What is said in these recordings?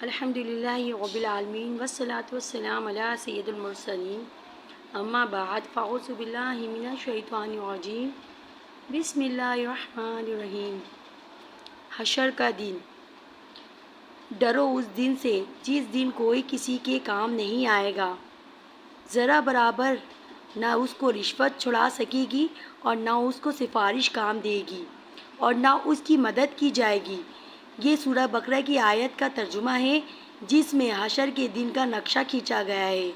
الحمد للہ رب العالمین والصلاة والسلام علی سید المرسلین اما بعد فاعوذ باللہ من الشیطان الرجیم بسم اللہ الرحمن الرحیم۔ حشر کا دن۔ ڈرو اس دن سے جس دن کوئی کسی کے کام نہیں آئے گا، ذرا برابر نہ اس کو رشوت چھڑا سکے گی اور نہ اس کو سفارش کام دے گی اور نہ اس کی مدد کی جائے گی۔ یہ سورہ بقرہ کی آیت کا ترجمہ ہے جس میں حشر کے دن کا نقشہ کھینچا گیا ہے۔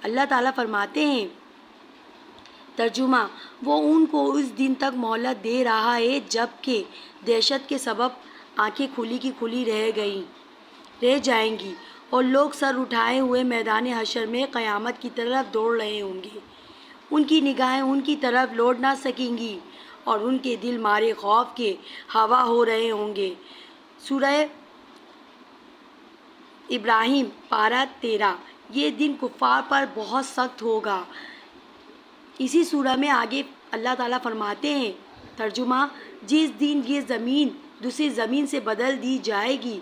اللہ تعالیٰ فرماتے ہیں ترجمہ، وہ ان کو اس دن تک مہلت دے رہا ہے جب کہ دہشت کے سبب آنکھیں کھلی کی کھلی رہ جائیں گی اور لوگ سر اٹھائے ہوئے میدان حشر میں قیامت کی طرف دوڑ رہے ہوں گے۔ ان کی نگاہیں ان کی طرف لوٹ نہ سکیں گی اور ان کے دل مارے خوف کے ہوا ہو رہے ہوں گے۔ سورہ ابراہیم پارہ 13۔ یہ دن کفار پر بہت سخت ہوگا۔ اسی سورہ میں آگے اللہ تعالیٰ فرماتے ہیں ترجمہ، جس دن یہ زمین دوسری زمین سے بدل دی جائے گی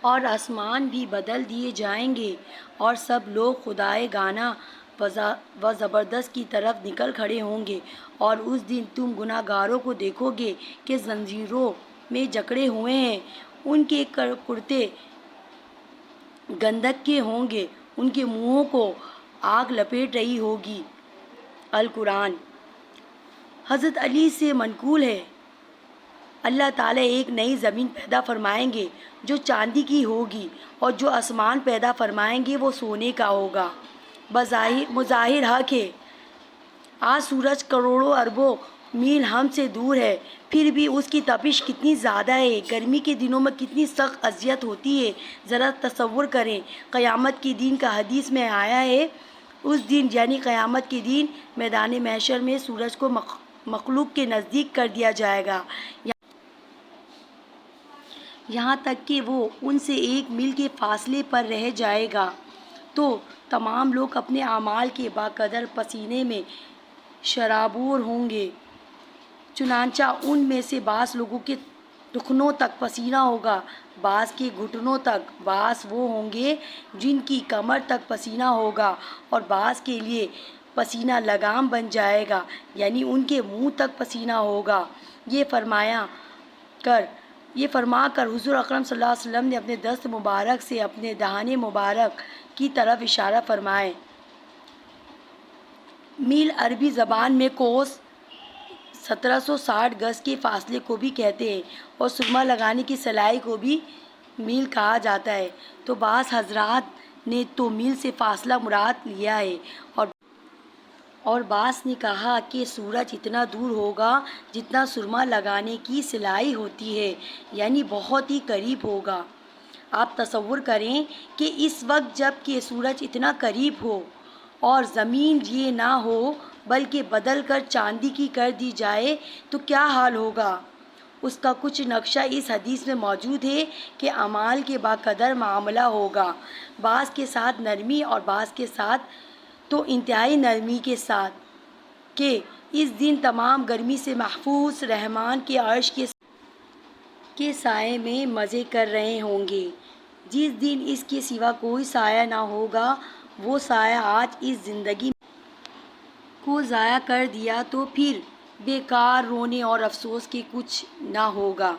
اور آسمان بھی بدل دیے جائیں گے اور سب لوگ خدائے گانا و زبردست کی طرف نکل کھڑے ہوں گے، اور اس دن تم گناہ گاروں کو دیکھو گے کہ زنجیروں میں جکڑے ہوئے ہیں، ان کے کرتے گندھک کے ہوں گے، ان کے منہوں کو آگ لپیٹ رہی ہوگی۔ القرآن۔ حضرت علی سے منقول ہے، اللہ تعالیٰ ایک نئی زمین پیدا فرمائیں گے جو چاندی کی ہوگی، اور جو آسمان پیدا فرمائیں گے وہ سونے کا ہوگا۔ مظاہر حق ہے۔ آج سورج کروڑوں اربوں میل ہم سے دور ہے، پھر بھی اس کی تپش کتنی زیادہ ہے۔ گرمی کے دنوں میں کتنی سخت اذیت ہوتی ہے، ذرا تصور کریں۔ قیامت کے دن کا حدیث میں آیا ہے، اس دن یعنی قیامت کے دن میدان محشر میں سورج کو مخلوق کے نزدیک کر دیا جائے گا، یہاں تک کہ وہ ان سے 1 میل کے فاصلے پر رہ جائے گا، تو تمام لوگ اپنے اعمال کے بقدر پسینے میں شرابور ہوں گے۔ چنانچہ ان میں سے بعض لوگوں کے ٹخنوں تک پسینہ ہوگا، بعض کے گھٹنوں تک، بعض وہ ہوں گے جن کی کمر تک پسینہ ہوگا، اور بعض کے لیے پسینہ لگام بن جائے گا، یعنی ان کے منہ تک پسینہ ہوگا۔ یہ فرما کر حضور اکرم صلی اللہ علیہ وسلم نے اپنے دست مبارک سے اپنے دہانے مبارک کی طرف اشارہ فرمایا۔ میل عربی زبان میں کوس 1760 گز کے فاصلے کو بھی کہتے ہیں، اور سرما لگانے کی سلائی کو بھی میل کہا جاتا ہے۔ تو بعض حضرات نے تو میل سے فاصلہ مراد لیا ہے، اور بعض نے کہا کہ سورج اتنا دور ہوگا جتنا سرما لگانے کی سلائی ہوتی ہے، یعنی بہت ہی قریب ہوگا۔ آپ تصور کریں کہ اس وقت جب کہ سورج اتنا قریب ہو اور زمین یہ نہ ہو بلکہ بدل کر چاندی کی کر دی جائے تو کیا حال ہوگا۔ اس کا کچھ نقشہ اس حدیث میں موجود ہے کہ اعمال کے بقدر معاملہ ہوگا، بعض کے ساتھ نرمی اور بعض کے ساتھ تو انتہائی نرمی کے ساتھ، کہ اس دن تمام گرمی سے محفوظ رحمان کے عرش کے سائے میں مزے کر رہے ہوں گے۔ جس دن اس کے سوا کوئی سایہ نہ ہوگا، وہ سایہ آج اس زندگی کو ضائع کر دیا تو پھر بیکار رونے اور افسوس کے کچھ نہ ہوگا۔